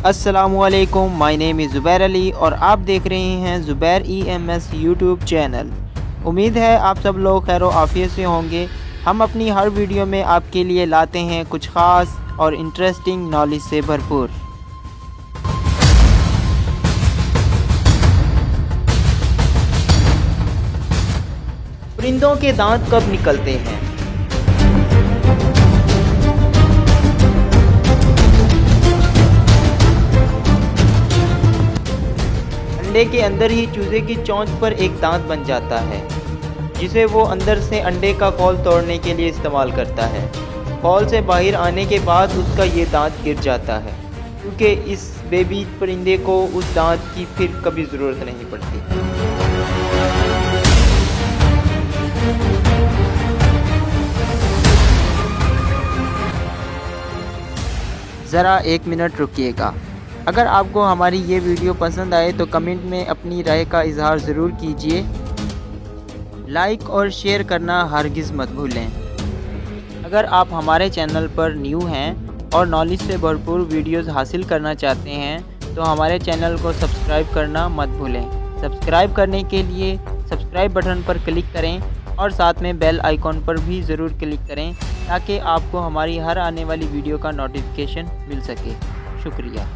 अस्सलामुअलैकुम, my name is Zubair Ali और आप देख रहे हैं ज़ुबैर EMS यूट्यूब चैनल। उम्मीद है आप सब लोग खैर व आफियत से होंगे। हम अपनी हर वीडियो में आपके लिए लाते हैं कुछ ख़ास और इंटरेस्टिंग नॉलेज से भरपूर। परिंदों के दांत कब निकलते हैं? अंडे के अंदर ही चूजे की चोंच पर एक दांत बन जाता है, जिसे वो अंदर से अंडे का खोल तोड़ने के लिए इस्तेमाल करता है। खोल से बाहर आने के बाद उसका ये दांत गिर जाता है, क्योंकि इस बेबी परिंदे को उस दांत की फिर कभी ज़रूरत नहीं पड़ती। ज़रा एक मिनट रुकिएगा। अगर आपको हमारी ये वीडियो पसंद आए तो कमेंट में अपनी राय का इजहार ज़रूर कीजिए। लाइक और शेयर करना हरगिज़ मत भूलें। अगर आप हमारे चैनल पर न्यू हैं और नॉलेज से भरपूर वीडियोस हासिल करना चाहते हैं तो हमारे चैनल को सब्सक्राइब करना मत भूलें। सब्सक्राइब करने के लिए सब्सक्राइब बटन पर क्लिक करें और साथ में बेल आइकॉन पर भी ज़रूर क्लिक करें ताकि आपको हमारी हर आने वाली वीडियो का नोटिफिकेशन मिल सके। शुक्रिया।